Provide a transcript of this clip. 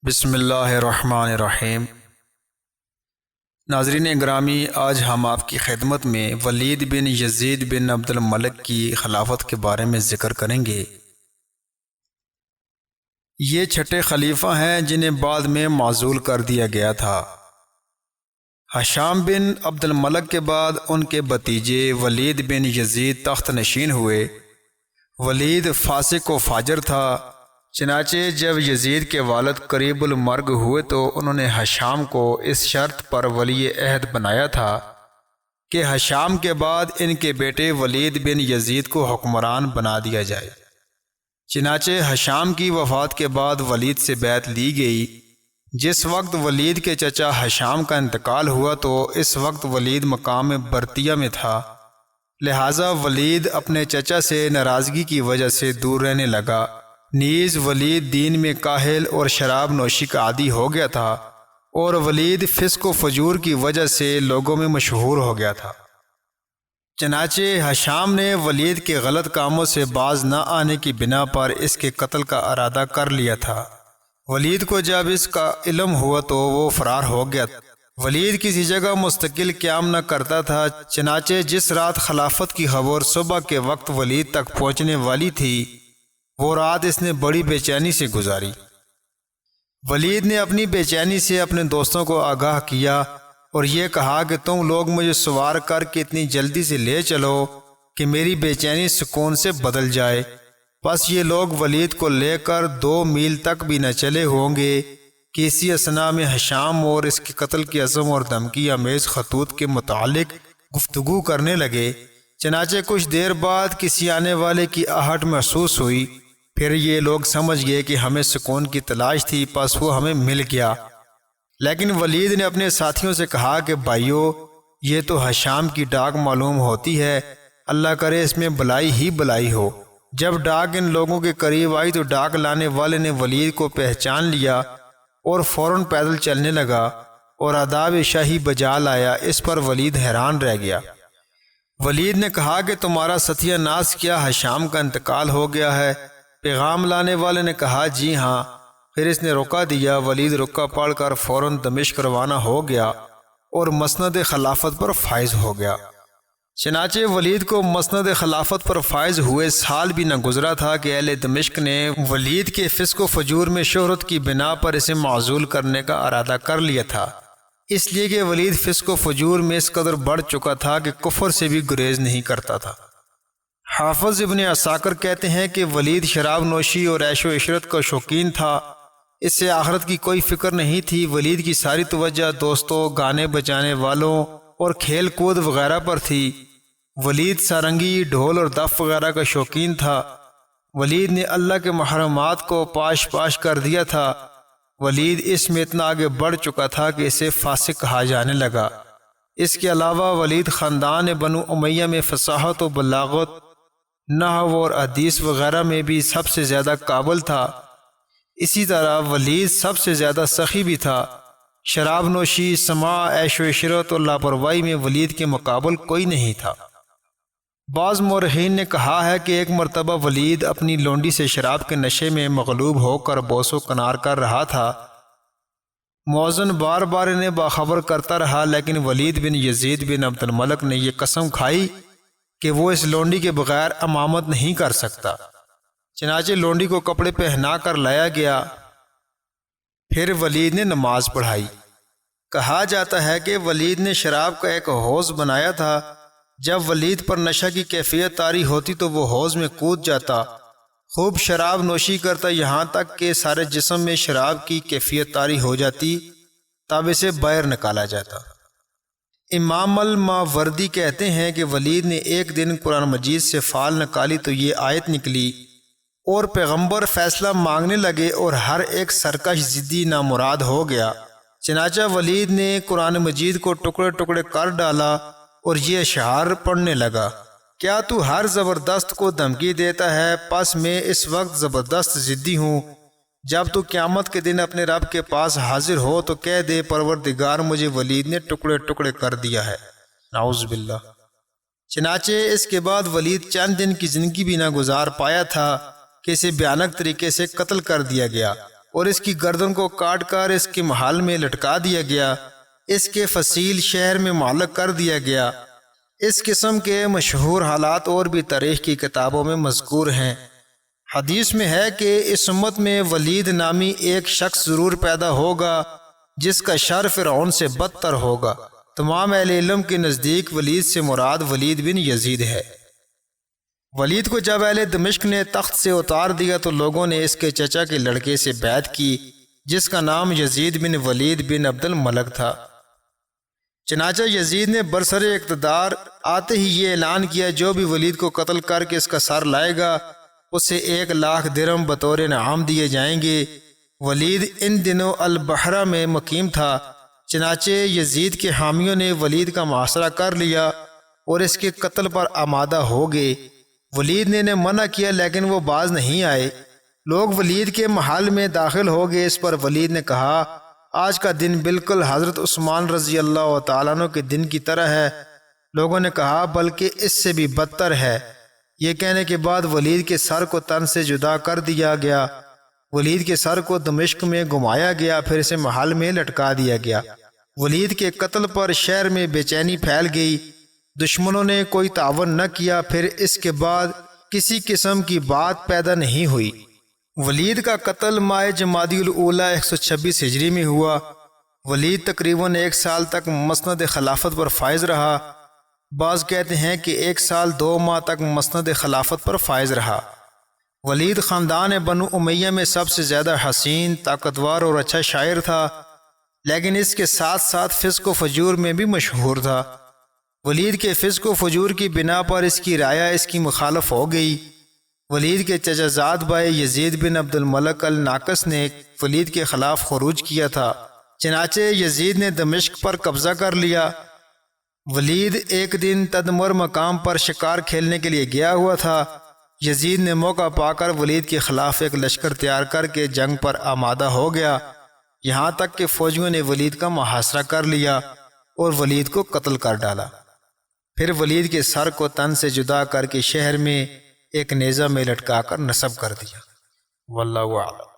بسم اللہ الرحمن الرحیم۔ ناظرین گرامی، آج ہم آپ کی خدمت میں ولید بن یزید بن عبد الملک کی خلافت کے بارے میں ذکر کریں گے۔ یہ چھٹے خلیفہ ہیں جنہیں بعد میں معزول کر دیا گیا تھا۔ ہشام بن عبد الملک کے بعد ان کے بھتیجے ولید بن یزید تخت نشین ہوئے۔ ولید فاسق و فاجر تھا، چنانچہ جب یزید کے والد قریب المرگ ہوئے تو انہوں نے ہشام کو اس شرط پر ولی عہد بنایا تھا کہ ہشام کے بعد ان کے بیٹے ولید بن یزید کو حکمران بنا دیا جائے۔ چنانچہ ہشام کی وفات کے بعد ولید سے بیعت لی گئی۔ جس وقت ولید کے چچا ہشام کا انتقال ہوا تو اس وقت ولید مقام برطیہ میں تھا، لہٰذا ولید اپنے چچا سے ناراضگی کی وجہ سے دور رہنے لگا۔ نیز ولید دین میں کاہل اور شراب نوشی کا عادی ہو گیا تھا، اور ولید فسق و فجور کی وجہ سے لوگوں میں مشہور ہو گیا تھا۔ چنانچہ ہشام نے ولید کے غلط کاموں سے باز نہ آنے کی بنا پر اس کے قتل کا ارادہ کر لیا تھا۔ ولید کو جب اس کا علم ہوا تو وہ فرار ہو گیا۔ ولید کسی جگہ مستقل قیام نہ کرتا تھا، چنانچہ جس رات خلافت کی خبر صبح کے وقت ولید تک پہنچنے والی تھی، وہ رات اس نے بڑی بے چینی سے گزاری۔ ولید نے اپنی بے چینی سے اپنے دوستوں کو آگاہ کیا اور یہ کہا کہ تم لوگ مجھے سوار کر کے اتنی جلدی سے لے چلو کہ میری بے چینی سکون سے بدل جائے۔ بس یہ لوگ ولید کو لے کر 2 میل تک بھی نہ چلے ہوں گے کہ اسی اثنا میں ہشام اور اس کے قتل کی عزم اور دھمکی آمیز خطوط کے متعلق گفتگو کرنے لگے۔ چنانچہ کچھ دیر بعد کسی آنے والے کی آہٹ محسوس ہوئی، پھر یہ لوگ سمجھ گئے کہ ہمیں سکون کی تلاش تھی، پس وہ ہمیں مل گیا۔ لیکن ولید نے اپنے ساتھیوں سے کہا کہ بھائیو، یہ تو ہشام کی ڈاک معلوم ہوتی ہے، اللہ کرے اس میں بلائی ہی بلائی ہو۔ جب ڈاک ان لوگوں کے قریب آئی تو ڈاک لانے والے نے ولید کو پہچان لیا اور فوراً پیدل چلنے لگا اور آداب شاہی بجا لایا۔ اس پر ولید حیران رہ گیا۔ ولید نے کہا کہ تمہارا ستیہ ناس کیا ہشام کا انتقال ہو گیا ہے؟ پیغام لانے والے نے کہا جی ہاں۔ پھر اس نے رکا دیا۔ ولید رکا پڑھ کر فوراً دمشق روانہ ہو گیا اور مسند خلافت پر فائز ہو گیا۔ چنانچہ ولید کو مسند خلافت پر فائز ہوئے سال بھی نہ گزرا تھا کہ اہل دمشق نے ولید کے فسق و فجور میں شہرت کی بنا پر اسے معزول کرنے کا ارادہ کر لیا تھا، اس لیے کہ ولید فسق و فجور میں اس قدر بڑھ چکا تھا کہ کفر سے بھی گریز نہیں کرتا تھا۔ حافظ ابن عساکر کہتے ہیں کہ ولید شراب نوشی اور عیش و عشرت کا شوقین تھا، اس سے آخرت کی کوئی فکر نہیں تھی۔ ولید کی ساری توجہ دوستوں، گانے بجانے والوں اور کھیل کود وغیرہ پر تھی۔ ولید سارنگی، ڈھول اور دف وغیرہ کا شوقین تھا۔ ولید نے اللہ کے محرمات کو پاش پاش کر دیا تھا۔ ولید اس میں اتنا آگے بڑھ چکا تھا کہ اسے فاسق کہا جانے لگا۔ اس کے علاوہ ولید خاندان بنو امیہ میں فصاحت و بلاغت، نحو اور حدیث وغیرہ میں بھی سب سے زیادہ قابل تھا۔ اسی طرح ولید سب سے زیادہ سخی بھی تھا۔ شراب نوشی، سماع، عیش و عشرت اور لاپرواہی میں ولید کے مقابل کوئی نہیں تھا۔ بعض مورخین نے کہا ہے کہ ایک مرتبہ ولید اپنی لونڈی سے شراب کے نشے میں مغلوب ہو کر بوس و کنار کر رہا تھا۔ مؤذن بار بار انہیں باخبر کرتا رہا، لیکن ولید بن یزید بن عبد الملک نے یہ قسم کھائی کہ وہ اس لونڈی کے بغیر امامت نہیں کر سکتا۔ چنانچہ لونڈی کو کپڑے پہنا کر لایا گیا، پھر ولید نے نماز پڑھائی۔ کہا جاتا ہے کہ ولید نے شراب کا ایک حوض بنایا تھا۔ جب ولید پر نشہ کی کیفیت طاری ہوتی تو وہ حوض میں کود جاتا، خوب شراب نوشی کرتا، یہاں تک کہ سارے جسم میں شراب کی کیفیت طاری ہو جاتی، تب اسے باہر نکالا جاتا۔ امام الماوردی کہتے ہیں کہ ولید نے ایک دن قرآن مجید سے فال نکالی تو یہ آیت نکلی، اور پیغمبر فیصلہ مانگنے لگے اور ہر ایک سرکش ضدی نامراد ہو گیا۔ چنانچہ ولید نے قرآن مجید کو ٹکڑے ٹکڑے کر ڈالا اور یہ اشعار پڑھنے لگا، کیا تو ہر زبردست کو دھمکی دیتا ہے؟ پس میں اس وقت زبردست ضدی ہوں۔ جب تو قیامت کے دن اپنے رب کے پاس حاضر ہو تو کہہ دے پروردگار مجھے ولید نے ٹکڑے ٹکڑے کر دیا ہے، نعوذ باللہ۔ چنانچہ اس کے بعد ولید چند دن کی زندگی بھی نہ گزار پایا تھا کہ اسے بھیانک طریقے سے قتل کر دیا گیا۔ اور اس کی گردن کو کاٹ کر اس کے محل میں لٹکا دیا گیا، اس کے فصیل شہر میں معلق کر دیا گیا۔ اس قسم کے مشہور حالات اور بھی تاریخ کی کتابوں میں مذکور ہیں۔ حدیث میں ہے کہ اس امت میں ولید نامی ایک شخص ضرور پیدا ہوگا جس کا شر فرعون سے بدتر ہوگا۔ تمام اہل علم کے نزدیک ولید سے مراد ولید بن یزید ہے۔ ولید کو جب اہل دمشق نے تخت سے اتار دیا تو لوگوں نے اس کے چچا کے لڑکے سے بیعت کی جس کا نام یزید بن ولید بن عبد الملک تھا۔ چنانچہ یزید نے برسر اقتدار آتے ہی یہ اعلان کیا جو بھی ولید کو قتل کر کے اس کا سر لائے گا اسے 1,00,000 درہم بطور انعام دیے جائیں گے۔ ولید ان دنوں البحرہ میں مقیم تھا، چنانچہ یزید کے حامیوں نے ولید کا محاصرہ کر لیا اور اس کے قتل پر آمادہ ہو گئے۔ ولید نے انہیں منع کیا لیکن وہ باز نہیں آئے۔ لوگ ولید کے محل میں داخل ہو گئے۔ اس پر ولید نے کہا، آج کا دن بالکل حضرت عثمان رضی اللہ تعالیٰ عنہ کے دن کی طرح ہے۔ لوگوں نے کہا بلکہ اس سے بھی بدتر ہے۔ یہ کہنے کے بعد ولید کے سر کو تن سے جدا کر دیا گیا۔ ولید کے سر کو دمشق میں گھمایا گیا، پھر اسے محل میں لٹکا دیا گیا۔ ولید کے قتل پر شہر میں بے چینی پھیل گئی۔ دشمنوں نے کوئی تعاون نہ کیا۔ پھر اس کے بعد کسی قسم کی بات پیدا نہیں ہوئی۔ ولید کا قتل ماہ جمادی الاولیٰ 126 ہجری میں ہوا۔ ولید تقریباً 1 سال تک مسند خلافت پر فائز رہا۔ بعض کہتے ہیں کہ 1 سال 2 ماہ تک مسند خلافت پر فائز رہا۔ ولید خاندان بنو امیہ میں سب سے زیادہ حسین، طاقتور اور اچھا شاعر تھا، لیکن اس کے ساتھ ساتھ فسق و فجور میں بھی مشہور تھا۔ ولید کے فسق و فجور کی بنا پر اس کی رعایا اس کی مخالف ہو گئی۔ ولید کے چچا زاد بھائی یزید بن عبد الملک الناقص نے ولید کے خلاف خروج کیا تھا، چنانچہ یزید نے دمشق پر قبضہ کر لیا۔ ولید ایک دن تدمر مقام پر شکار کھیلنے کے لیے گیا ہوا تھا۔ یزید نے موقع پا کر ولید کے خلاف ایک لشکر تیار کر کے جنگ پر آمادہ ہو گیا، یہاں تک کہ فوجیوں نے ولید کا محاصرہ کر لیا اور ولید کو قتل کر ڈالا۔ پھر ولید کے سر کو تن سے جدا کر کے شہر میں ایک نیزہ میں لٹکا کر نصب کر دیا۔ واللہ اعلم۔